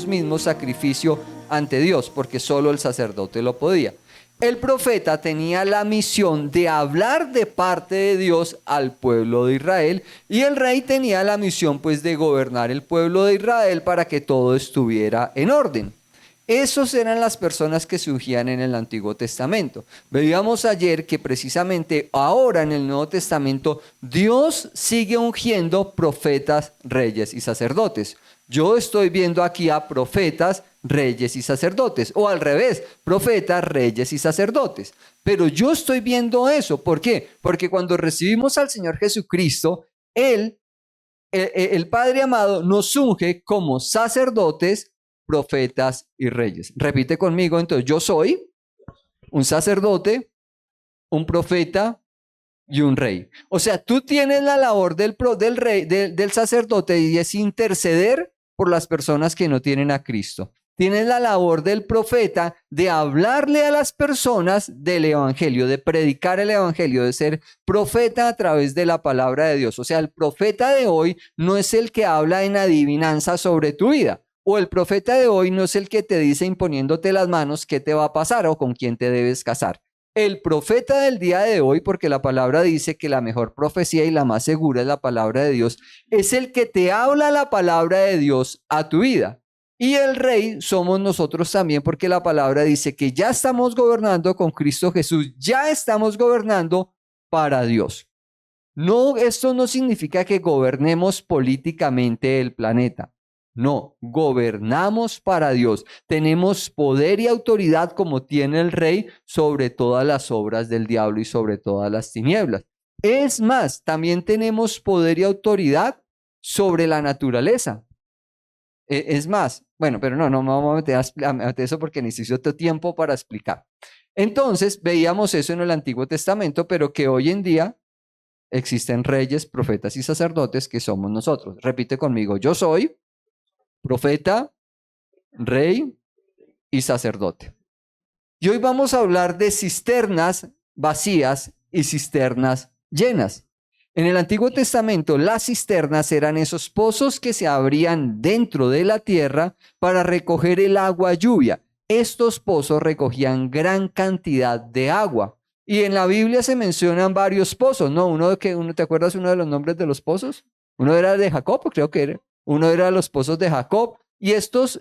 mismos sacrificio ante Dios, porque solo el sacerdote lo podía. El profeta tenía la misión de hablar de parte de Dios al pueblo de Israel, y el rey tenía la misión pues de gobernar el pueblo de Israel para que todo estuviera en orden. Esos eran las personas que se ungían en el Antiguo Testamento. Veíamos ayer que precisamente ahora en el Nuevo Testamento Dios sigue ungiendo profetas, reyes y sacerdotes. Yo estoy viendo aquí a profetas, reyes y sacerdotes, o al revés, profetas, reyes y sacerdotes. Pero yo estoy viendo eso. ¿Por qué? Porque cuando recibimos al Señor Jesucristo, Él, el Padre amado, nos unge como sacerdotes, profetas y reyes. Repite conmigo, entonces, yo soy un sacerdote, un profeta y un rey. O sea, tú tienes la labor del rey, del sacerdote, y es interceder por las personas que no tienen a Cristo. Tienes la labor del profeta de hablarle a las personas del evangelio, de predicar el evangelio, de ser profeta a través de la palabra de Dios. O sea, el profeta de hoy no es el que habla en adivinanza sobre tu vida. O el profeta de hoy no es el que te dice imponiéndote las manos qué te va a pasar o con quién te debes casar. El profeta del día de hoy, porque la palabra dice que la mejor profecía y la más segura es la palabra de Dios, es el que te habla la palabra de Dios a tu vida. Y el rey somos nosotros también, porque la palabra dice que ya estamos gobernando con Cristo Jesús, ya estamos gobernando para Dios. No, esto no significa que gobernemos políticamente el planeta. No, gobernamos para Dios. Tenemos poder y autoridad como tiene el rey sobre todas las obras del diablo y sobre todas las tinieblas. Es más, también tenemos poder y autoridad sobre la naturaleza. Es más, bueno, pero no me vamos a meter eso porque necesito tiempo para explicar. Entonces, veíamos eso en el Antiguo Testamento, pero que hoy en día existen reyes, profetas y sacerdotes que somos nosotros. Repite conmigo, yo soy profeta, rey y sacerdote. Y hoy vamos a hablar de cisternas vacías y cisternas llenas. En el Antiguo Testamento, las cisternas eran esos pozos que se abrían dentro de la tierra para recoger el agua lluvia. Estos pozos recogían gran cantidad de agua. Y en la Biblia se mencionan varios pozos, ¿no? ¿Te acuerdas uno de los nombres de los pozos? Uno era de Jacob, creo que era. Uno era los pozos de Jacob. Y estos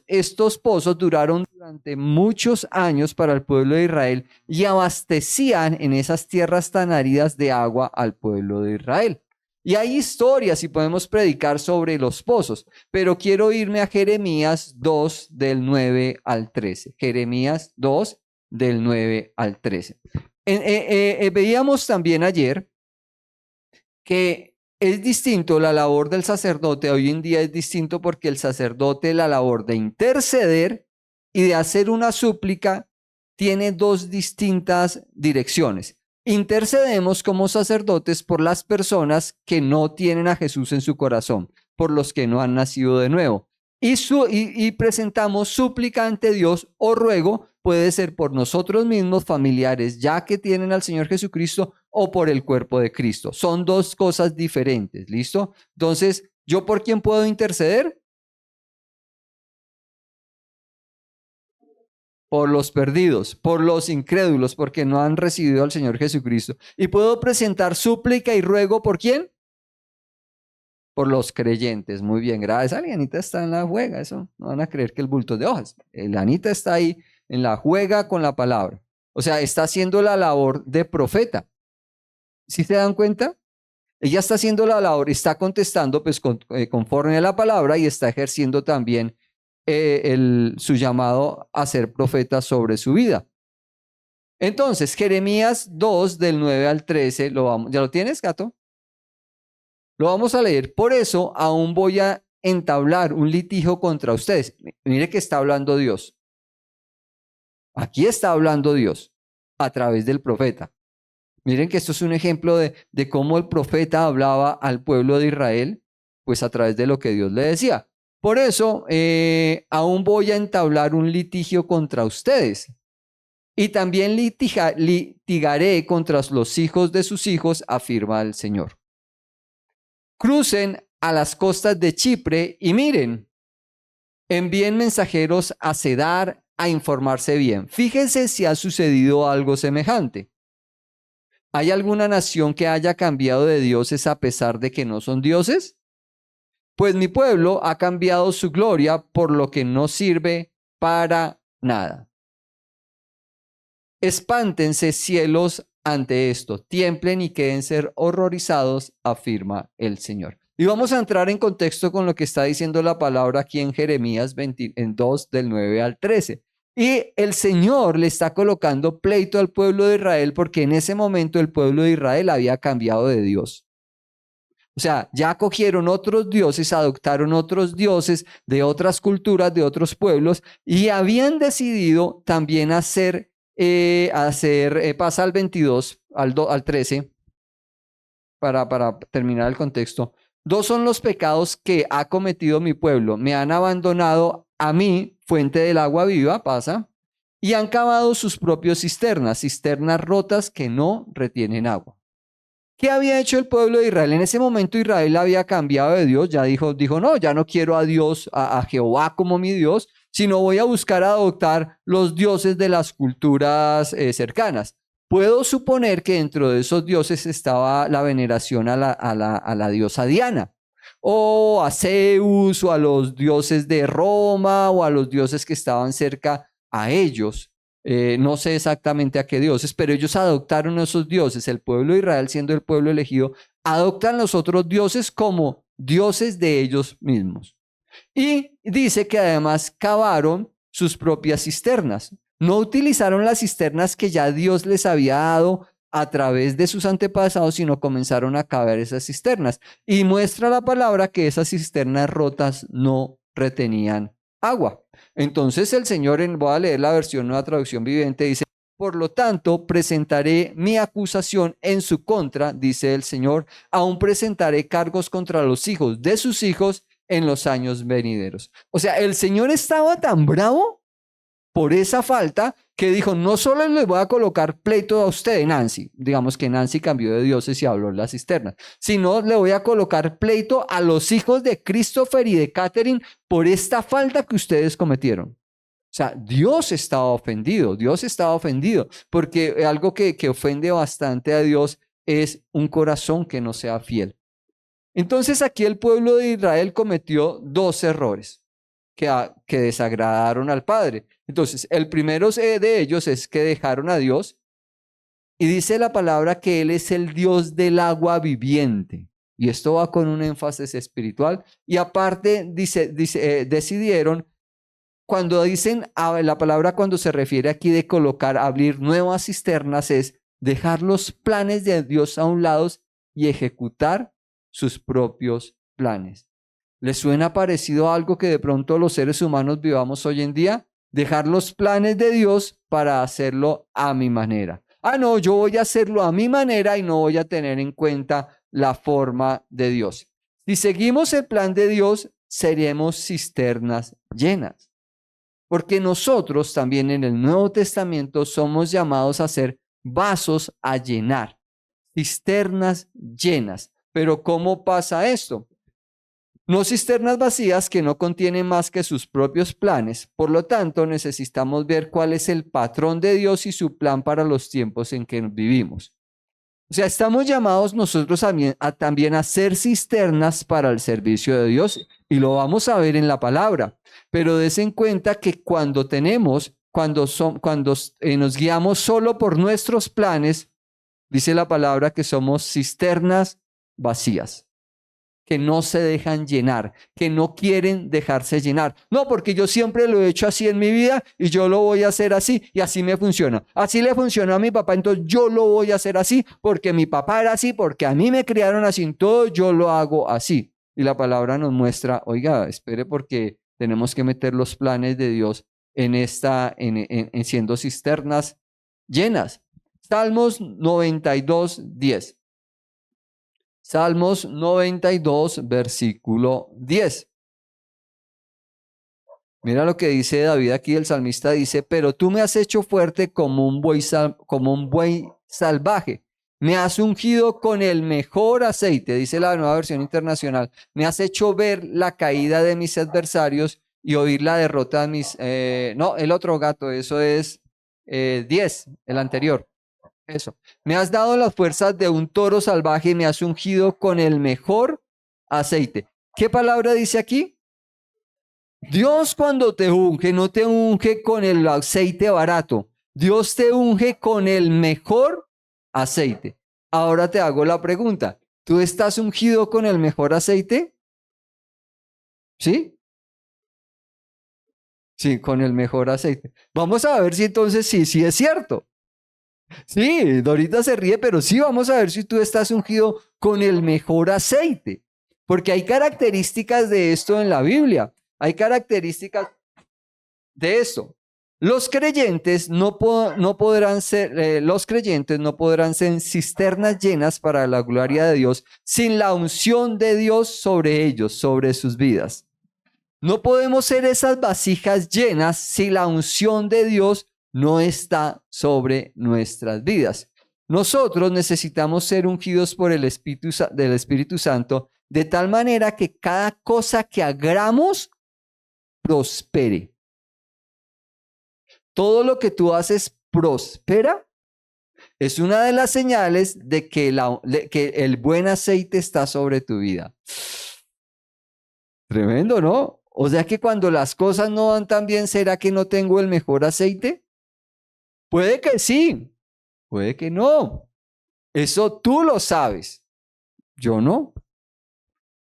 pozos duraron durante muchos años para el pueblo de Israel y abastecían en esas tierras tan áridas de agua al pueblo de Israel. Y hay historias y podemos predicar sobre los pozos, pero quiero irme a Jeremías 2 del 9 al 13. Jeremías 2 del 9 al 13. Veíamos también ayer que es distinto la labor del sacerdote. Hoy en día es distinto porque el sacerdote, la labor de interceder y de hacer una súplica, tiene dos distintas direcciones. Intercedemos como sacerdotes por las personas que no tienen a Jesús en su corazón, por los que no han nacido de nuevo. Y presentamos súplica ante Dios o ruego, puede ser por nosotros mismos, familiares ya que tienen al Señor Jesucristo, o por el cuerpo de Cristo. Son dos cosas diferentes, ¿listo? Entonces, ¿yo por quién puedo interceder? Por los perdidos, por los incrédulos, porque no han recibido al Señor Jesucristo. ¿Y puedo presentar súplica y ruego por quién? Por los creyentes. Muy bien, gracias. La Anita está en la juega, eso no van a creer que el bulto es de hojas. La Anita está ahí en la juega con la palabra. O sea, está haciendo la labor de profeta. ¿Sí se dan cuenta? Ella está haciendo la labor, está contestando pues conforme a la palabra y está ejerciendo también su llamado a ser profeta sobre su vida. Entonces, Jeremías 2 del 9 al 13, ¿ya lo tienes, Gato? Lo vamos a leer. Por eso aún voy a entablar un litigio contra ustedes. Mire que está hablando Dios. Aquí está hablando Dios a través del profeta. Miren que esto es un ejemplo de cómo el profeta hablaba al pueblo de Israel, pues a través de lo que Dios le decía. Por eso, aún voy a entablar un litigio contra ustedes. Y también litigaré contra los hijos de sus hijos, afirma el Señor. Crucen a las costas de Chipre y miren. Envíen mensajeros a Cedar a informarse bien. Fíjense si ha sucedido algo semejante. ¿Hay alguna nación que haya cambiado de dioses a pesar de que no son dioses? Pues mi pueblo ha cambiado su gloria por lo que no sirve para nada. Espántense cielos ante esto, tiemblen y queden ser horrorizados, afirma el Señor. Y vamos a entrar en contexto con lo que está diciendo la palabra aquí en Jeremías 2 del 9 al 13. Y el Señor le está colocando pleito al pueblo de Israel porque en ese momento el pueblo de Israel había cambiado de Dios. O sea, ya cogieron otros dioses, adoptaron otros dioses de otras culturas, de otros pueblos, y habían decidido también pasa al 22, al 13, para terminar el contexto. Dos son los pecados que ha cometido mi pueblo. Me han abandonado a mí, fuente del agua viva, pasa, y han cavado sus propias cisternas rotas que no retienen agua. ¿Qué había hecho el pueblo de Israel? En ese momento Israel había cambiado de Dios, ya dijo, no, ya no quiero a Dios, a Jehová como mi Dios, sino voy a buscar adoptar los dioses de las culturas cercanas. Puedo suponer que dentro de esos dioses estaba la veneración a la diosa Diana, o a Zeus, o a los dioses de Roma, o a los dioses que estaban cerca a ellos. No sé exactamente a qué dioses, pero ellos adoptaron esos dioses. El pueblo de Israel, siendo el pueblo elegido, adoptan los otros dioses como dioses de ellos mismos. Y dice que además cavaron sus propias cisternas. No utilizaron las cisternas que ya Dios les había dado a través de sus antepasados, sino comenzaron a cavar esas cisternas. Y muestra la palabra que esas cisternas rotas no retenían agua. Entonces el Señor, voy a leer la versión Nueva Traducción Viviente, dice: por lo tanto, presentaré mi acusación en su contra, dice el Señor, aún presentaré cargos contra los hijos de sus hijos en los años venideros. O sea, el Señor estaba tan bravo por esa falta que dijo, no solo les voy a colocar pleito a usted, Nancy, digamos que Nancy cambió de dioses y habló en la cisterna, sino le voy a colocar pleito a los hijos de Christopher y de Catherine por esta falta que ustedes cometieron. O sea, Dios estaba ofendido, porque algo que ofende bastante a Dios es un corazón que no sea fiel. Entonces aquí el pueblo de Israel cometió dos errores que desagradaron al Padre. Entonces, el primero de ellos es que dejaron a Dios y dice la palabra que Él es el Dios del agua viviente. Y esto va con un énfasis espiritual. Y aparte decidieron, cuando dicen la palabra, cuando se refiere aquí de colocar, abrir nuevas cisternas, es dejar los planes de Dios a un lado y ejecutar sus propios planes. ¿Les suena parecido a algo que de pronto los seres humanos vivamos hoy en día? Dejar los planes de Dios para hacerlo a mi manera. No, yo voy a hacerlo a mi manera y no voy a tener en cuenta la forma de Dios. Si seguimos el plan de Dios, seremos cisternas llenas. Porque nosotros también en el Nuevo Testamento somos llamados a ser vasos a llenar, cisternas llenas. Pero ¿cómo pasa esto? No cisternas vacías que no contienen más que sus propios planes. Por lo tanto, necesitamos ver cuál es el patrón de Dios y su plan para los tiempos en que vivimos. O sea, estamos llamados nosotros también a ser cisternas para el servicio de Dios, y lo vamos a ver en la palabra. Pero des en cuenta que cuando nos guiamos solo por nuestros planes, dice la palabra que somos cisternas vacías, que no se dejan llenar, que no quieren dejarse llenar. No, porque yo siempre lo he hecho así en mi vida y yo lo voy a hacer así y así me funciona. Así le funcionó a mi papá, entonces yo lo voy a hacer así porque mi papá era así, porque a mí me criaron así, en todo yo lo hago así. Y la palabra nos muestra, oiga, espere, porque tenemos que meter los planes de Dios en siendo cisternas llenas. Salmos 92, 10. Salmos 92, versículo 10. Mira lo que dice David aquí, el salmista dice: pero tú me has hecho fuerte como un buey salvaje. Me has ungido con el mejor aceite, dice la Nueva Versión Internacional. Me has hecho ver la caída de mis adversarios y oír la derrota de mis... no, el otro gato, eso es 10, el anterior. Eso. Me has dado las fuerzas de un toro salvaje y me has ungido con el mejor aceite. ¿Qué palabra dice aquí? Dios cuando te unge, no te unge con el aceite barato. Dios te unge con el mejor aceite. Ahora te hago la pregunta. ¿Tú estás ungido con el mejor aceite? ¿Sí? Sí, con el mejor aceite. Vamos a ver si entonces sí es cierto. Sí, Dorita se ríe, pero sí vamos a ver si tú estás ungido con el mejor aceite. Porque hay características de esto en la Biblia. Hay características de esto. Los creyentes no podrán ser, los creyentes no podrán ser cisternas llenas para la gloria de Dios sin la unción de Dios sobre ellos, sobre sus vidas. No podemos ser esas vasijas llenas si la unción de Dios no está sobre nuestras vidas. Nosotros necesitamos ser ungidos por el Espíritu del Espíritu Santo de tal manera que cada cosa que hagamos prospere. Todo lo que tú haces prospera. Es una de las señales de que el buen aceite está sobre tu vida. Tremendo, ¿no? O sea que cuando las cosas no van tan bien, ¿será que no tengo el mejor aceite? Puede que sí, puede que no. Eso tú lo sabes, yo no.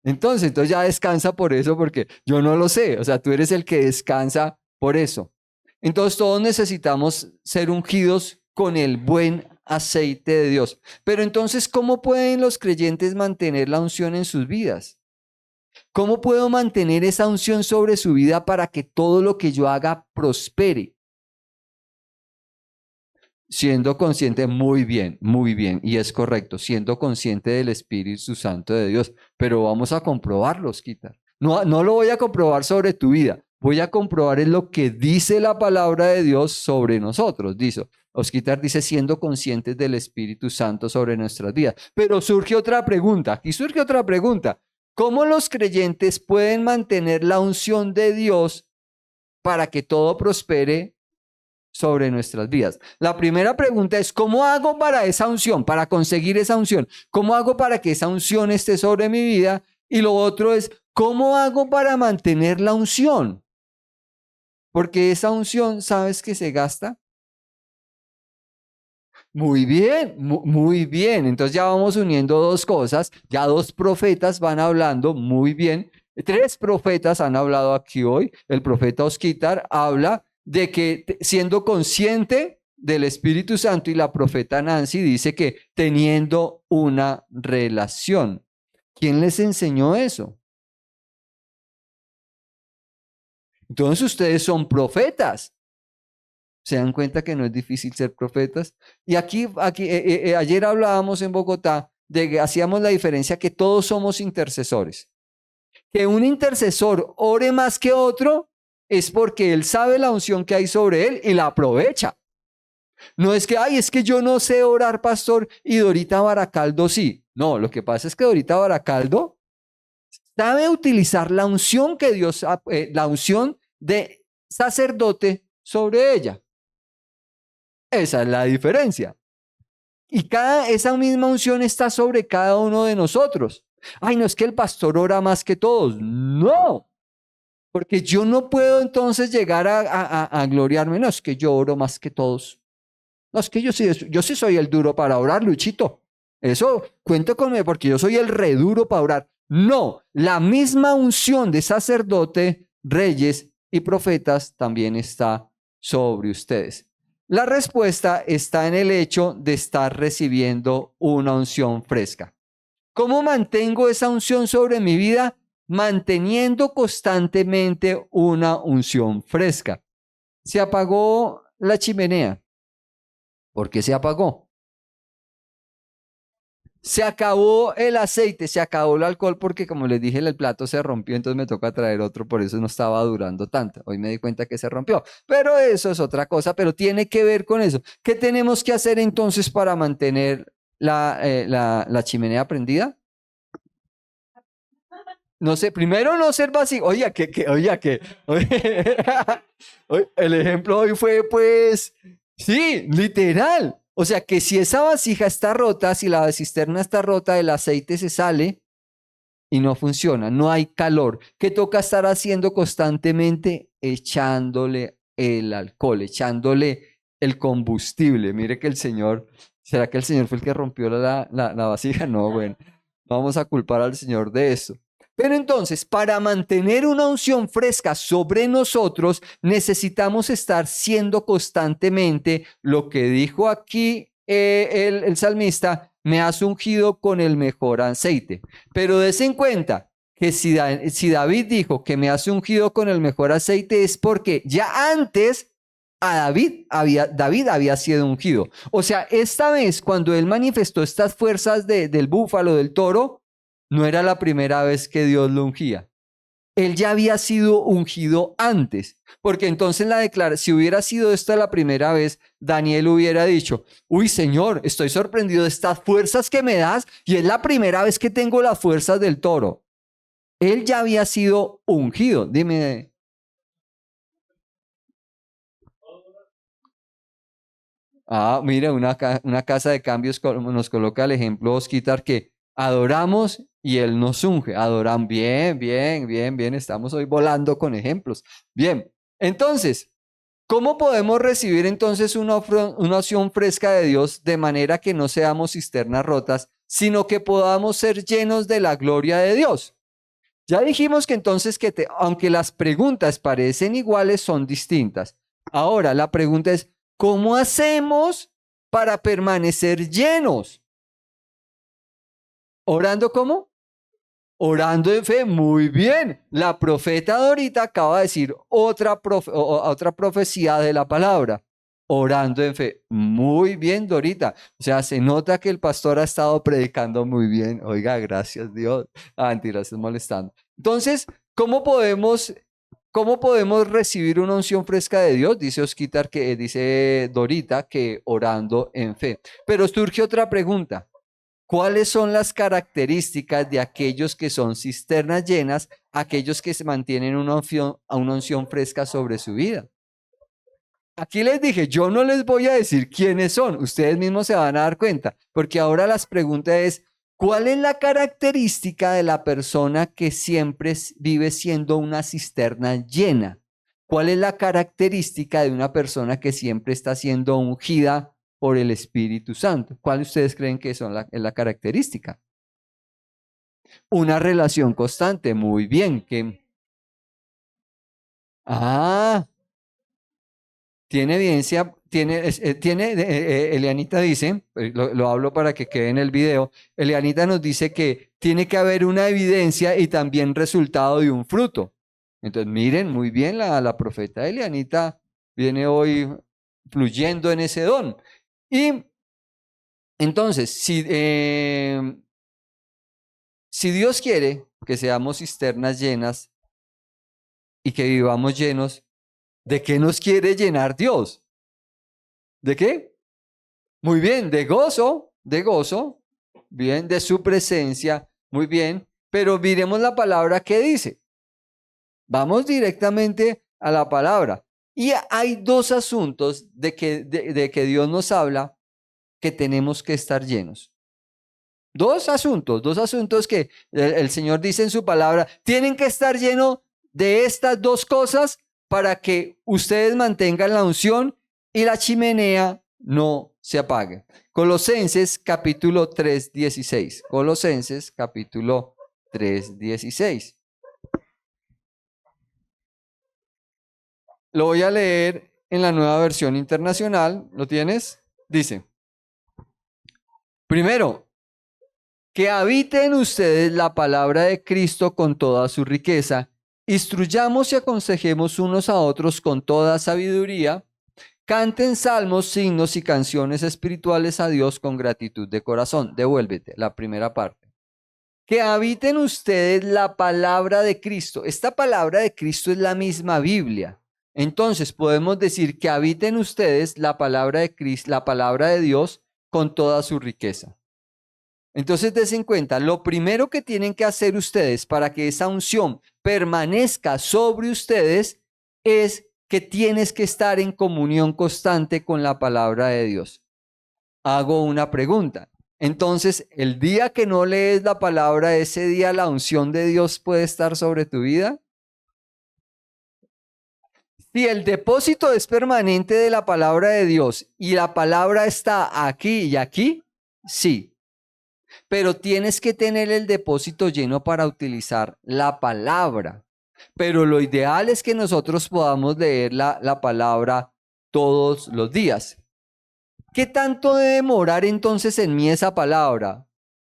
Entonces ya descansa por eso, porque yo no lo sé. O sea, tú eres el que descansa por eso. Entonces todos necesitamos ser ungidos con el buen aceite de Dios. Pero entonces, ¿cómo pueden los creyentes mantener la unción en sus vidas? ¿Cómo puedo mantener esa unción sobre su vida para que todo lo que yo haga prospere? Siendo consciente, muy bien, y es correcto, siendo consciente del Espíritu Santo de Dios, pero vamos a comprobarlo, Osquitar. No lo voy a comprobar sobre tu vida, voy a comprobar en lo que dice la palabra de Dios sobre nosotros. Osquitar dice, siendo conscientes del Espíritu Santo sobre nuestras vidas. Pero surge otra pregunta, aquí surge otra pregunta. ¿Cómo los creyentes pueden mantener la unción de Dios para que todo prospere sobre nuestras vidas? La primera pregunta es, ¿cómo hago para esa unción, para conseguir esa unción? ¿Cómo hago para que esa unción esté sobre mi vida? Y lo otro es, ¿cómo hago para mantener la unción? Porque esa unción, ¿sabes que se gasta? Muy bien, muy bien. Entonces ya vamos uniendo dos cosas, ya dos profetas van hablando, muy bien. Tres profetas han hablado aquí hoy. El profeta Osquitar habla de que siendo consciente del Espíritu Santo, y la profeta Nancy dice que teniendo una relación. ¿Quién les enseñó eso? Entonces ustedes son profetas. ¿Se dan cuenta que no es difícil ser profetas? Y ayer hablábamos en Bogotá de que hacíamos la diferencia que todos somos intercesores. Que un intercesor ore más que otro es porque él sabe la unción que hay sobre él y la aprovecha. No es que, es que yo no sé orar, pastor, y Dorita Baracaldo sí. No, lo que pasa es que Dorita Baracaldo sabe utilizar la unción que Dios, la unción de sacerdote sobre ella. Esa es la diferencia. Y esa misma unción está sobre cada uno de nosotros. No es que el pastor ora más que todos. No, porque yo no puedo entonces llegar a gloriarme. No, es que yo oro más que todos. No, es que yo sí soy el duro para orar, Luchito. Eso, cuento conmigo, porque yo soy el re duro para orar. No, la misma unción de sacerdote, reyes y profetas también está sobre ustedes. La respuesta está en el hecho de estar recibiendo una unción fresca. ¿Cómo mantengo esa unción sobre mi vida? Manteniendo constantemente una unción fresca. Se apagó la chimenea. ¿Por qué se apagó? Se acabó el aceite, se acabó el alcohol porque como les dije el plato se rompió, entonces me toca traer otro, por eso no estaba durando tanto. Hoy me di cuenta que se rompió, pero eso es otra cosa, pero tiene que ver con eso. ¿Qué tenemos que hacer entonces para mantener la chimenea prendida? No sé, primero no ser vacío. El ejemplo hoy fue pues, sí, literal. O sea que si esa vasija está rota, si la cisterna está rota, el aceite se sale y no funciona, no hay calor. ¿Qué toca estar haciendo constantemente? Echándole el alcohol, echándole el combustible. Mire que el Señor, ¿será que el Señor fue el que rompió la vasija? No, bueno, no vamos a culpar al Señor de eso. Pero entonces, para mantener una unción fresca sobre nosotros, necesitamos estar siendo constantemente lo que dijo aquí el salmista, me has ungido con el mejor aceite. Pero des en cuenta que si David dijo que me has ungido con el mejor aceite es porque ya antes David había sido ungido. O sea, esta vez cuando él manifestó estas fuerzas del búfalo, del toro, no era la primera vez que Dios lo ungía. Él ya había sido ungido antes, porque entonces si hubiera sido esta la primera vez, Daniel hubiera dicho, uy Señor, estoy sorprendido de estas fuerzas que me das y es la primera vez que tengo las fuerzas del toro. Él ya había sido ungido, dime. Mira, una casa de cambios nos coloca el ejemplo, Osquitar, que adoramos y Él nos unge. Adoran bien, bien, bien, bien. Estamos hoy volando con ejemplos. Bien, entonces, ¿cómo podemos recibir entonces una acción fresca de Dios de manera que no seamos cisternas rotas, sino que podamos ser llenos de la gloria de Dios? Ya dijimos que entonces aunque las preguntas parecen iguales, son distintas. Ahora, la pregunta es, ¿cómo hacemos para permanecer llenos? ¿Orando cómo? Orando en fe, muy bien. La profeta Dorita acaba de decir otra profecía de la palabra. Orando en fe. Muy bien, Dorita. O sea, se nota que el pastor ha estado predicando muy bien. Oiga, gracias Dios. Mentira, estoy molestando. Entonces, ¿cómo podemos recibir una unción fresca de Dios? Dice Dorita que orando en fe. Pero surge otra pregunta. ¿Cuáles son las características de aquellos que son cisternas llenas, aquellos que se mantienen una unción fresca sobre su vida? Aquí les dije, yo no les voy a decir quiénes son, ustedes mismos se van a dar cuenta, porque ahora las preguntas es, ¿cuál es la característica de la persona que siempre vive siendo una cisterna llena? ¿Cuál es la característica de una persona que siempre está siendo ungida por el Espíritu Santo? ¿Cuál ustedes creen que es la característica? Una relación constante, muy bien. Ah, tiene evidencia, Elianita dice, lo hablo para que quede en el video, Elianita nos dice que tiene que haber una evidencia y también resultado de un fruto. Entonces, miren, muy bien, la profeta Elianita viene hoy fluyendo en ese don. Y entonces, si Dios quiere que seamos cisternas llenas y que vivamos llenos, ¿de qué nos quiere llenar Dios? ¿De qué? Muy bien, de gozo, bien, de su presencia, muy bien, pero miremos la palabra que dice. Vamos directamente a la palabra. Y hay dos asuntos de que Dios nos habla que tenemos que estar llenos. Dos asuntos que el Señor dice en su palabra, tienen que estar llenos de estas dos cosas para que ustedes mantengan la unción y la chimenea no se apague. Colosenses capítulo 3:16. Colosenses capítulo 3:16. Lo voy a leer en la nueva versión internacional. ¿Lo tienes? Dice, primero, que habite en ustedes la palabra de Cristo con toda su riqueza. Instruyamos y aconsejemos unos a otros con toda sabiduría. Canten salmos, signos y canciones espirituales a Dios con gratitud de corazón. Devuélvete, la primera parte. Que habiten ustedes la palabra de Cristo. Esta palabra de Cristo es la misma Biblia. Entonces podemos decir que habiten ustedes la palabra de Cristo, la palabra de Dios con toda su riqueza. Entonces, des en cuenta, lo primero que tienen que hacer ustedes para que esa unción permanezca sobre ustedes es que tienes que estar en comunión constante con la palabra de Dios. Hago una pregunta. Entonces, el día que no lees la palabra, ese día la unción de Dios puede estar sobre tu vida. Si el depósito es permanente de la palabra de Dios y la palabra está aquí y aquí, sí. Pero tienes que tener el depósito lleno para utilizar la palabra. Pero lo ideal es que nosotros podamos leer la palabra todos los días. ¿Qué tanto debe morar entonces en mí esa palabra?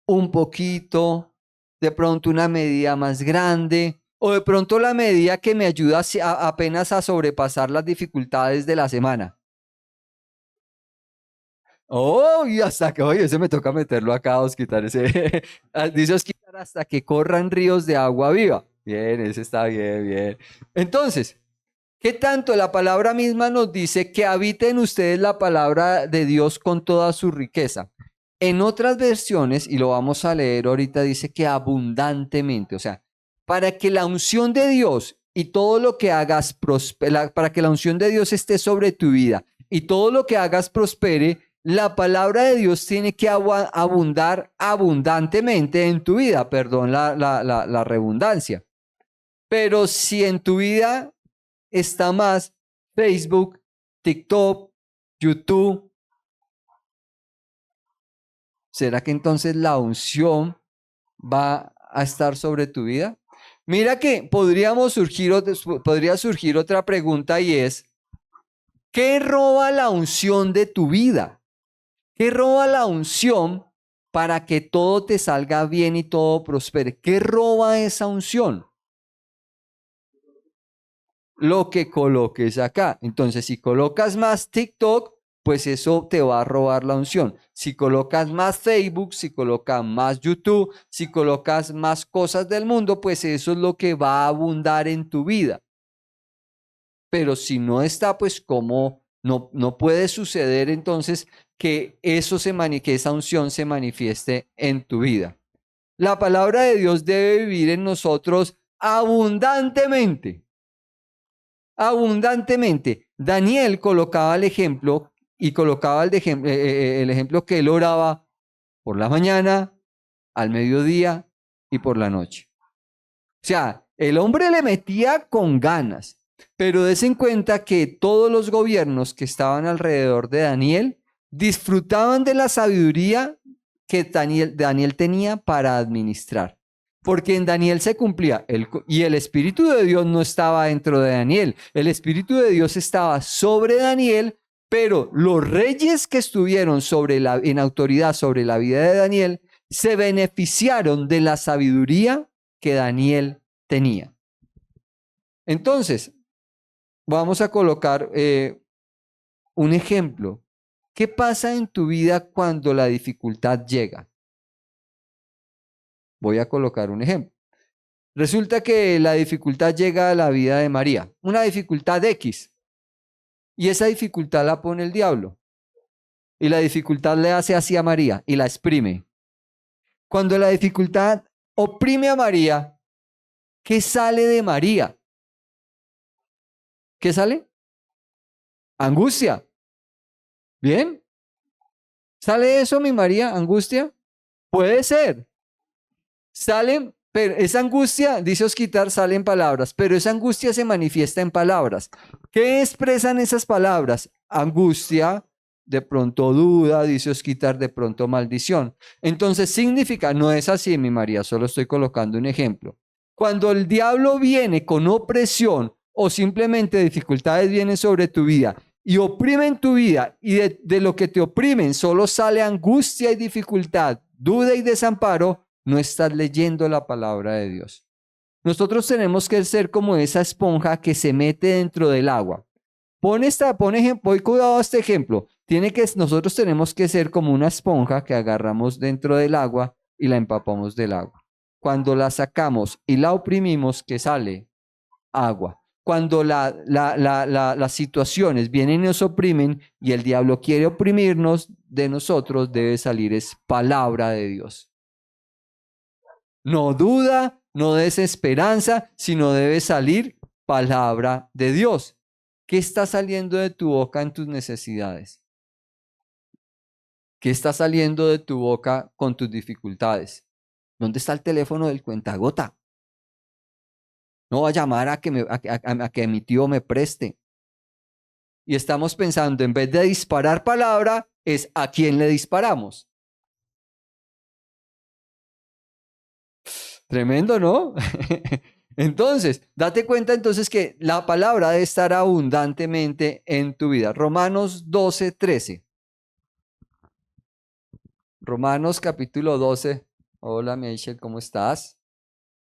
Un poquito, de pronto una medida más grande, o de pronto la medida que me ayuda apenas a sobrepasar las dificultades de la semana. Oh, y hasta que, oye, ese me toca meterlo acá, Osquitar, ese, dice Osquitar, hasta que corran ríos de agua viva. Bien, ese está bien, bien. Entonces, ¿qué tanto la palabra misma nos dice que habite en ustedes la palabra de Dios con toda su riqueza? En otras versiones, y lo vamos a leer ahorita, dice que abundantemente, o sea, para que la unción de Dios y todo lo que hagas prospere, para que la unción de Dios esté sobre tu vida y todo lo que hagas prospere, la palabra de Dios tiene que abundar abundantemente en tu vida, perdón la redundancia. Pero si en tu vida está más Facebook, TikTok, YouTube, ¿será que entonces la unción va a estar sobre tu vida? Mira que podría surgir otra pregunta y es, ¿qué roba la unción de tu vida? ¿Qué roba la unción para que todo te salga bien y todo prospere? ¿Qué roba esa unción? Lo que coloques acá. Entonces, si colocas más TikTok, pues eso te va a robar la unción. Si colocas más Facebook, si colocas más YouTube, si colocas más cosas del mundo, pues eso es lo que va a abundar en tu vida. Pero si no está, pues como no puede suceder entonces que que esa unción se manifieste en tu vida. La palabra de Dios debe vivir en nosotros abundantemente. Abundantemente. Daniel colocaba el ejemplo y colocaba el ejemplo que él oraba por la mañana, al mediodía y por la noche. O sea, el hombre le metía con ganas, pero des en cuenta que todos los gobiernos que estaban alrededor de Daniel disfrutaban de la sabiduría que Daniel tenía para administrar. Porque en Daniel se cumplía, y el Espíritu de Dios no estaba dentro de Daniel, el Espíritu de Dios estaba sobre Daniel, pero los reyes que estuvieron en autoridad sobre la vida de Daniel se beneficiaron de la sabiduría que Daniel tenía. Entonces, vamos a colocar un ejemplo. ¿Qué pasa en tu vida cuando la dificultad llega? Voy a colocar un ejemplo. Resulta que la dificultad llega a la vida de María, una dificultad X, y esa dificultad la pone el diablo, y la dificultad le hace así a María y la exprime. Cuando la dificultad oprime a María, ¿qué sale de María? ¿Qué sale? Angustia. ¿Bien? ¿Sale eso, mi María? ¿Angustia? Puede ser. Salen, pero esa angustia, dice Osquitar, sale en palabras, pero esa angustia se manifiesta en palabras. ¿Qué expresan esas palabras? Angustia, de pronto duda, dice Osquitar, de pronto maldición. Entonces significa, no es así, mi María, solo estoy colocando un ejemplo. Cuando el diablo viene con opresión o simplemente dificultades vienen sobre tu vida y oprimen tu vida y de lo que te oprimen solo sale angustia y dificultad, duda y desamparo, no estás leyendo la palabra de Dios. Nosotros tenemos que ser como esa esponja que se mete dentro del agua. Voy cuidado a este ejemplo. Nosotros tenemos que ser como una esponja que agarramos dentro del agua y la empapamos del agua. Cuando la sacamos y la oprimimos, ¿qué sale? Agua. Cuando las situaciones vienen y nos oprimen y el diablo quiere oprimirnos de nosotros, debe salir es palabra de Dios. No duda, no desesperanza, sino debe salir palabra de Dios. ¿Qué está saliendo de tu boca en tus necesidades? ¿Qué está saliendo de tu boca con tus dificultades? ¿Dónde está el teléfono del cuentagota? No va a llamar a que mi tío me preste. Y estamos pensando, en vez de disparar palabra, es a quién le disparamos. Tremendo, ¿no? Entonces, date cuenta entonces que la palabra debe estar abundantemente en tu vida. Romanos 12:13. Romanos capítulo 12. Hola, Michelle, ¿cómo estás?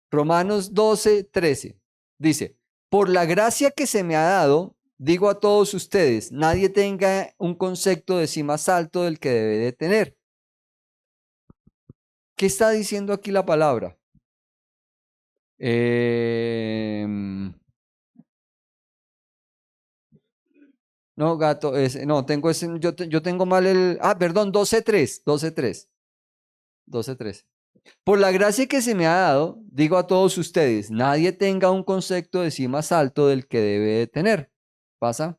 Romanos 12:13. Dice, por la gracia que se me ha dado, digo a todos ustedes, nadie tenga un concepto de sí más alto del que debe de tener. ¿Qué está diciendo aquí la palabra? No, gato, no, tengo ese, yo tengo mal perdón, 12:3, 12:3, 12:3. Por la gracia que se me ha dado, digo a todos ustedes, nadie tenga un concepto de sí más alto del que debe de tener. ¿Pasa?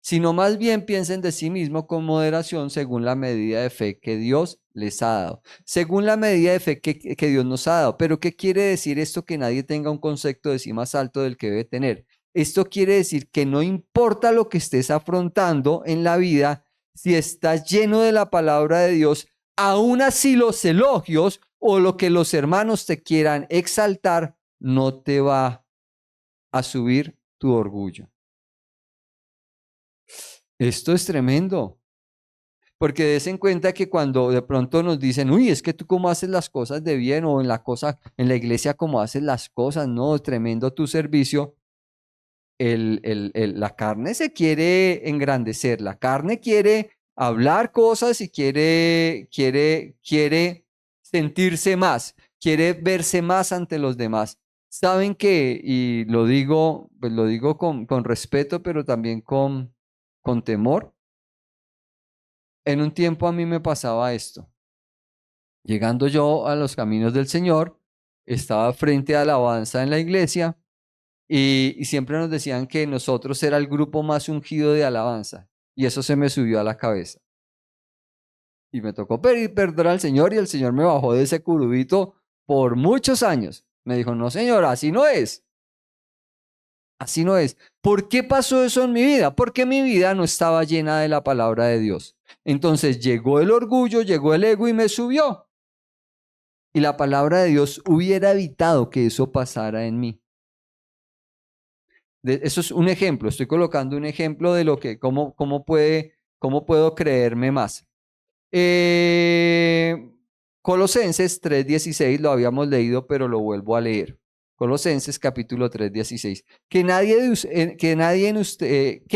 Sino más bien piensen de sí mismo con moderación según la medida de fe que Dios les ha dado. Según la medida de fe que Dios nos ha dado. Pero ¿qué quiere decir esto que nadie tenga un concepto de sí más alto del que debe tener? Esto quiere decir que no importa lo que estés afrontando en la vida, si estás lleno de la palabra de Dios, aún así los elogios o lo que los hermanos te quieran exaltar no te va a subir tu orgullo. Esto es tremendo, porque des en cuenta que cuando de pronto nos dicen, uy, es que tú cómo haces las cosas de bien o en la iglesia cómo haces las cosas, no, tremendo tu servicio, la carne se quiere engrandecer, la carne quiere hablar cosas y quiere sentirse más, quiere verse más ante los demás. Saben que, y lo digo, pues lo digo con respeto, pero también con temor. En un tiempo a mí me pasaba esto. Llegando yo a los caminos del Señor, estaba frente a alabanza en la iglesia y siempre nos decían que nosotros era el grupo más ungido de alabanza y eso se me subió a la cabeza. Y me tocó pedir perdón al Señor y el Señor me bajó de ese curubito por muchos años. Me dijo, no señor, así no es. Así no es. ¿Por qué pasó eso en mi vida? Porque mi vida no estaba llena de la palabra de Dios. Entonces llegó el orgullo, llegó el ego y me subió. Y la palabra de Dios hubiera evitado que eso pasara en mí. Eso es un ejemplo. Estoy colocando un ejemplo de lo que, cómo puedo creerme más. Colosenses 3:16 lo habíamos leído, pero lo vuelvo a leer. Colosenses capítulo 3:16. Que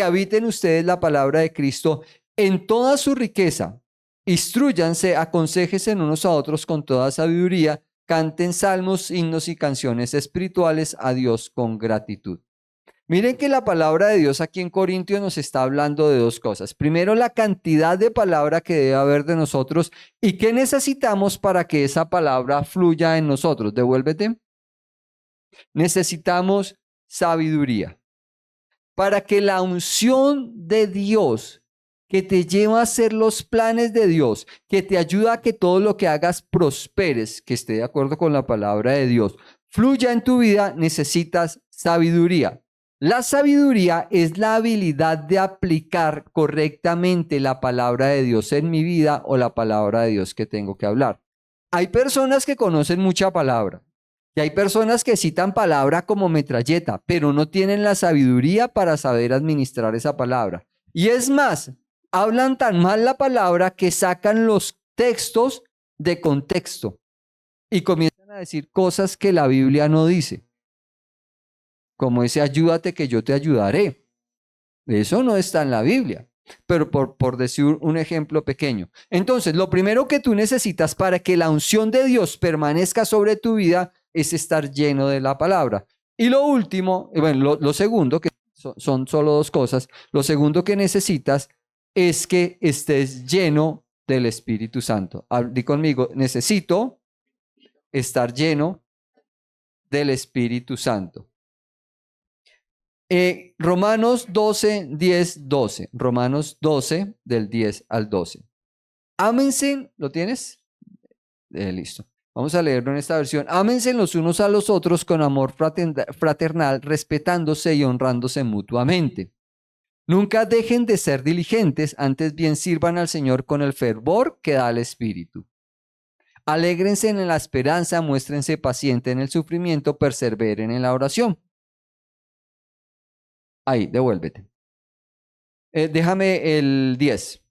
habite en ustedes la palabra de Cristo en toda su riqueza. Instrúyanse, aconséjense unos a otros con toda sabiduría, canten salmos, himnos y canciones espirituales a Dios con gratitud. Miren que la palabra de Dios aquí en Corintios nos está hablando de dos cosas. Primero, la cantidad de palabra que debe haber de nosotros y qué necesitamos para que esa palabra fluya en nosotros. Devuélvete. Necesitamos sabiduría. Para que la unción de Dios que te lleva a hacer los planes de Dios, que te ayuda a que todo lo que hagas prosperes, que esté de acuerdo con la palabra de Dios, fluya en tu vida, necesitas sabiduría. La sabiduría es la habilidad de aplicar correctamente la palabra de Dios en mi vida o la palabra de Dios que tengo que hablar. Hay personas que conocen mucha palabra y hay personas que citan palabra como metralleta, pero no tienen la sabiduría para saber administrar esa palabra. Y es más, hablan tan mal la palabra que sacan los textos de contexto y comienzan a decir cosas que la Biblia no dice. Como ese ayúdate que yo te ayudaré. Eso no está en la Biblia, pero por decir un ejemplo pequeño. Entonces, lo primero que tú necesitas para que la unción de Dios permanezca sobre tu vida es estar lleno de la palabra. Y lo último, bueno, lo segundo, que son solo dos cosas, lo segundo que necesitas es que estés lleno del Espíritu Santo. Di conmigo, necesito estar lleno del Espíritu Santo. Romanos 12, 10, 12. Romanos 12, del 10 al 12. Ámense, ¿lo tienes? Listo. Vamos a leerlo en esta versión. Ámense los unos a los otros con amor fraternal, respetándose y honrándose mutuamente. Nunca dejen de ser diligentes, antes bien sirvan al Señor con el fervor que da el Espíritu. Alégrense en la esperanza, muéstrense pacientes en el sufrimiento, perseveren en la oración. Ahí, devuélvete. Déjame el 10.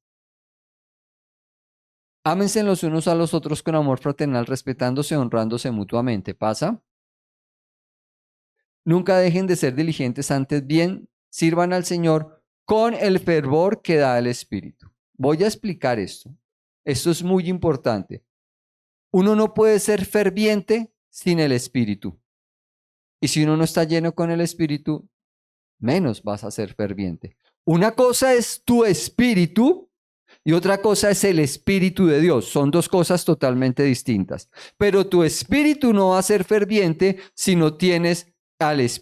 Ámense los unos a los otros con amor fraternal, respetándose, honrándose mutuamente. ¿Pasa? Nunca dejen de ser diligentes, antes bien sirvan al Señor con el fervor que da el Espíritu. Voy a explicar esto. Esto es muy importante. Uno no puede ser ferviente sin el Espíritu. Y si uno no está lleno con el Espíritu, menos vas a ser ferviente. Una cosa es tu espíritu y otra cosa es el Espíritu de Dios. Son dos cosas totalmente distintas. Pero tu espíritu no va a ser ferviente si no tienes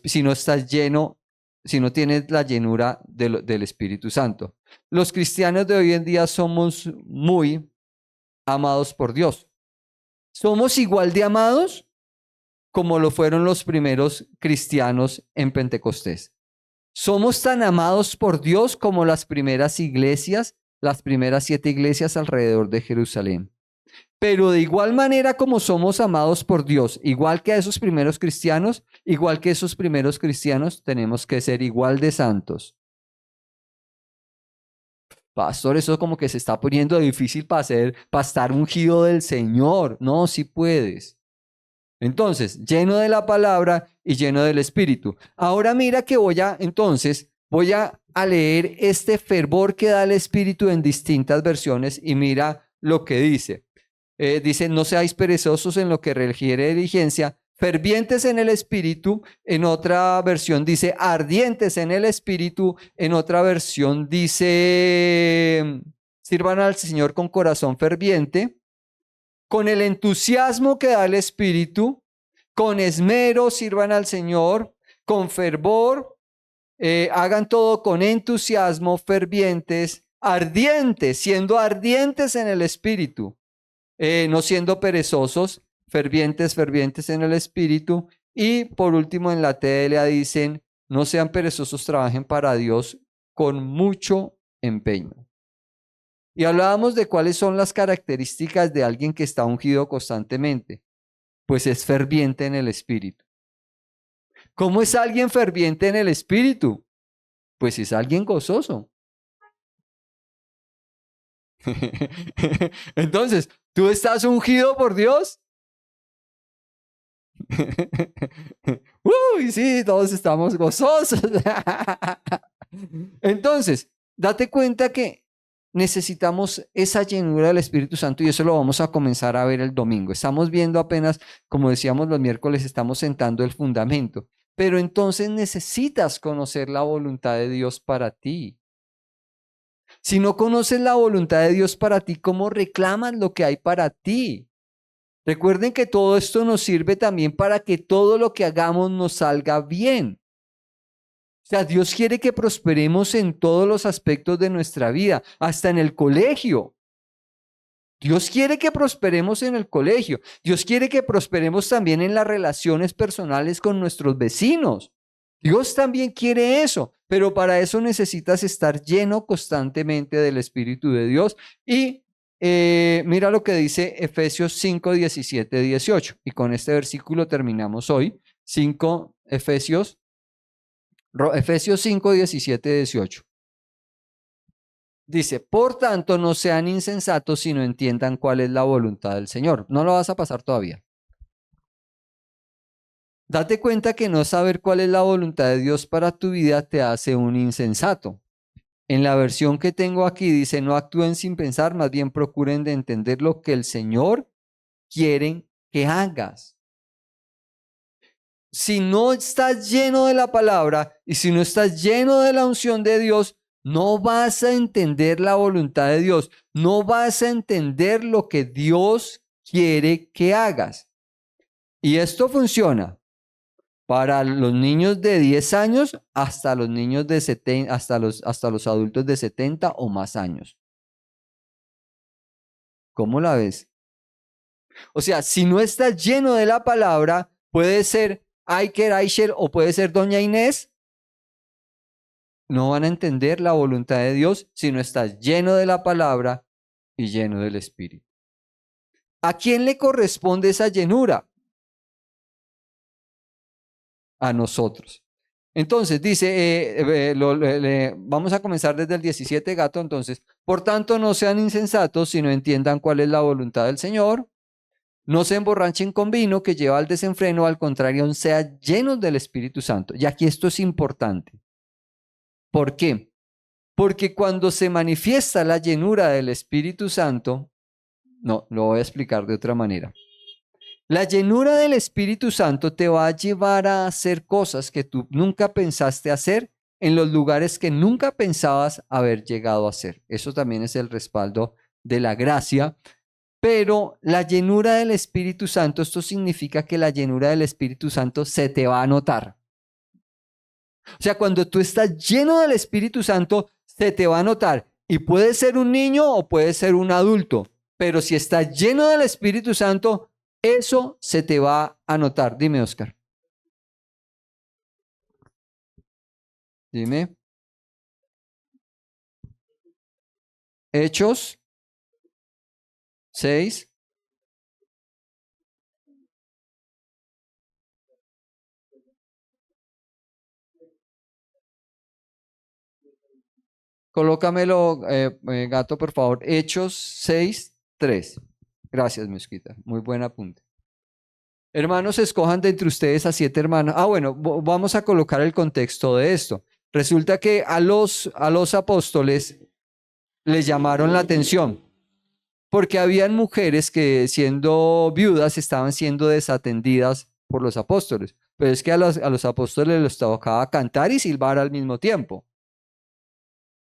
si no estás lleno, si no tienes la llenura del Espíritu Santo. Los cristianos de hoy en día somos muy amados por Dios. Somos igual de amados como lo fueron los primeros cristianos en Pentecostés. Somos tan amados por Dios como las primeras iglesias, las primeras 7 iglesias alrededor de Jerusalén. Pero de igual manera como somos amados por Dios, igual que a esos primeros cristianos, tenemos que ser igual de santos. Pastor, eso como que se está poniendo difícil para estar ungido del Señor. No, sí puedes. Entonces, lleno de la palabra y lleno del Espíritu. Ahora mira que voy a leer este fervor que da el Espíritu en distintas versiones y mira lo que dice. Dice, no seáis perezosos en lo que requiere diligencia, fervientes en el Espíritu. En otra versión dice, ardientes en el Espíritu. En otra versión dice, sirvan al Señor con corazón ferviente. Con el entusiasmo que da el Espíritu, con esmero sirvan al Señor, con fervor, hagan todo con entusiasmo, fervientes, ardientes, siendo ardientes en el Espíritu, no siendo perezosos, fervientes en el Espíritu. Y por último en la TLA dicen, no sean perezosos, trabajen para Dios con mucho empeño. Y hablábamos de cuáles son las características de alguien que está ungido constantemente. Pues es ferviente en el Espíritu. ¿Cómo es alguien ferviente en el Espíritu? Pues es alguien gozoso. Entonces, ¿tú estás ungido por Dios? Uy, sí, todos estamos gozosos. Entonces, date cuenta que necesitamos esa llenura del Espíritu Santo y eso lo vamos a comenzar a ver el domingo. Estamos viendo apenas, como decíamos los miércoles, estamos sentando el fundamento. Pero entonces necesitas conocer la voluntad de Dios para ti. Si no conoces la voluntad de Dios para ti, ¿cómo reclamas lo que hay para ti? Recuerden que todo esto nos sirve también para que todo lo que hagamos nos salga bien. O sea, Dios quiere que prosperemos en todos los aspectos de nuestra vida, hasta en el colegio. Dios quiere que prosperemos en el colegio. Dios quiere que prosperemos también en las relaciones personales con nuestros vecinos. Dios también quiere eso, pero para eso necesitas estar lleno constantemente del Espíritu de Dios. Y mira lo que dice Efesios 5, 17, 18. Y con este versículo terminamos hoy. Efesios 5, 17, 18. Dice, por tanto, no sean insensatos, sino entiendan cuál es la voluntad del Señor. No lo vas a pasar todavía. Date cuenta que no saber cuál es la voluntad de Dios para tu vida te hace un insensato. En la versión que tengo aquí dice, no actúen sin pensar, más bien procuren de entender lo que el Señor quiere que hagas. Si no estás lleno de la palabra y si no estás lleno de la unción de Dios, no vas a entender la voluntad de Dios, no vas a entender lo que Dios quiere que hagas. Y esto funciona para los niños de 10 años hasta los niños de 70, hasta los adultos de 70 o más años. ¿Cómo la ves? O sea, si no estás lleno de la palabra, puede ser Iker, Aisher o puede ser Doña Inés, no van a entender la voluntad de Dios si no estás lleno de la palabra y lleno del Espíritu. ¿A quién le corresponde esa llenura? A nosotros. Entonces dice, vamos a comenzar desde el 17, Gato. Entonces, por tanto, no sean insensatos, sino entiendan cuál es la voluntad del Señor. No se emborrachen con vino que lleva al desenfreno, al contrario, sean llenos del Espíritu Santo. Y aquí esto es importante. ¿Por qué? Porque cuando se manifiesta la llenura del Espíritu Santo, no, lo voy a explicar de otra manera. La llenura del Espíritu Santo te va a llevar a hacer cosas que tú nunca pensaste hacer en los lugares que nunca pensabas haber llegado a hacer. Eso también es el respaldo de la gracia. Pero la llenura del Espíritu Santo, esto significa que la llenura del Espíritu Santo se te va a notar. O sea, cuando tú estás lleno del Espíritu Santo, se te va a notar. Y puede ser un niño o puede ser un adulto. Pero si estás lleno del Espíritu Santo, eso se te va a notar. Dime, Oscar. Dime. Hechos 6. Colócamelo, Gato, por favor. Hechos 6:3. Gracias, Mosquita. Muy buen apunte. Hermanos, escojan de entre ustedes a 7 hermanos. Bueno, vamos a colocar el contexto de esto. Resulta que a los apóstoles les llamaron la atención porque habían mujeres que siendo viudas estaban siendo desatendidas por los apóstoles. Pero es que a los apóstoles les tocaba cantar y silbar al mismo tiempo.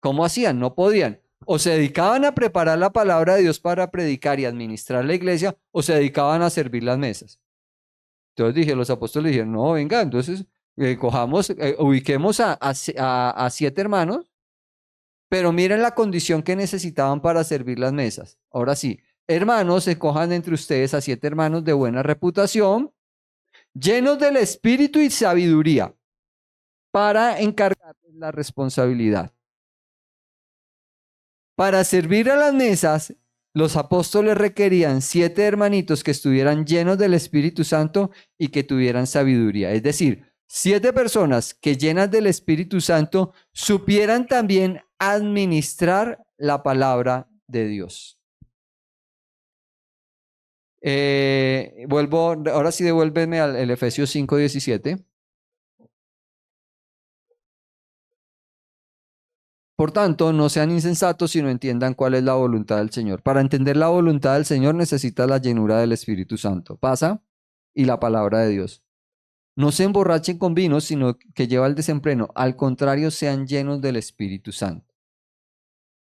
¿Cómo hacían? No podían. O se dedicaban a preparar la palabra de Dios para predicar y administrar la iglesia, o se dedicaban a servir las mesas. Entonces dije, los apóstoles dijeron, no, venga, entonces ubiquemos a 7 hermanos, pero miren la condición que necesitaban para servir las mesas. Ahora sí, hermanos, escojan entre ustedes a 7 hermanos de buena reputación, llenos del espíritu y sabiduría, para encargarles la responsabilidad. Para servir a las mesas, los apóstoles requerían 7 hermanitos que estuvieran llenos del Espíritu Santo y que tuvieran sabiduría. Es decir, 7 personas que llenas del Espíritu Santo supieran también administrar la palabra de Dios. Ahora sí devuélveme al Efesios 5:17. Por tanto, no sean insensatos, sino entiendan cuál es la voluntad del Señor. Para entender la voluntad del Señor necesitas la llenura del Espíritu Santo. Pasa y la palabra de Dios. No se emborrachen con vino, sino que lleva al desenfreno. Al contrario, sean llenos del Espíritu Santo.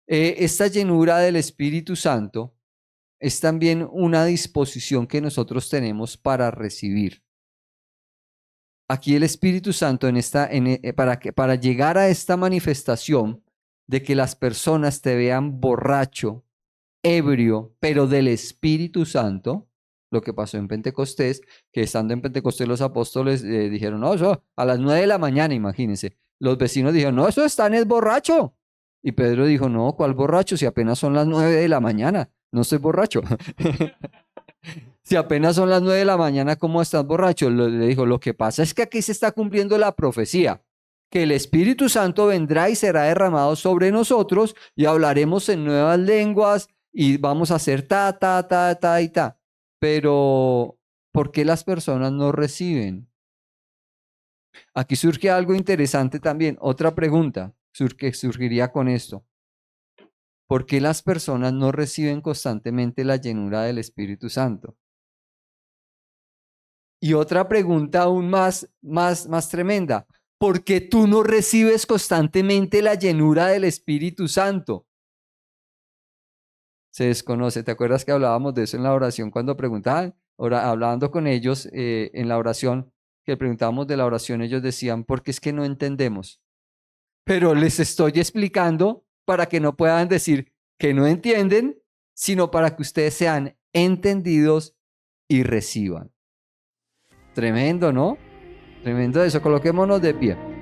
Esta llenura del Espíritu Santo es también una disposición que nosotros tenemos para recibir. Aquí el Espíritu Santo para llegar a esta manifestación de que las personas te vean borracho, ebrio, pero del Espíritu Santo, lo que pasó en Pentecostés, que estando en Pentecostés los apóstoles dijeron, no, eso a las 9 de la mañana, imagínense. Los vecinos dijeron, no, eso están es borracho. Y Pedro dijo, no, ¿cuál borracho? Si apenas son las 9 de la mañana, no estoy borracho. Si apenas son las 9 de la mañana, ¿cómo estás borracho? Le dijo, lo que pasa es que aquí se está cumpliendo la profecía, que el Espíritu Santo vendrá y será derramado sobre nosotros y hablaremos en nuevas lenguas y vamos a hacer ta, ta, ta, ta y ta. Pero, ¿por qué las personas no reciben? Aquí surge algo interesante también. Otra pregunta que surgiría con esto. ¿Por qué las personas no reciben constantemente la llenura del Espíritu Santo? Y otra pregunta aún más tremenda. ¿Por qué tú no recibes constantemente la llenura del Espíritu Santo? Se desconoce. ¿Te acuerdas que hablábamos de eso en la oración cuando preguntaban? hablando con ellos en la oración, que preguntábamos de la oración, ellos decían, porque es que no entendemos. Pero les estoy explicando para que no puedan decir que no entienden, sino para que ustedes sean entendidos y reciban. Tremendo, ¿no? Tremendo eso. Coloquémonos de pie.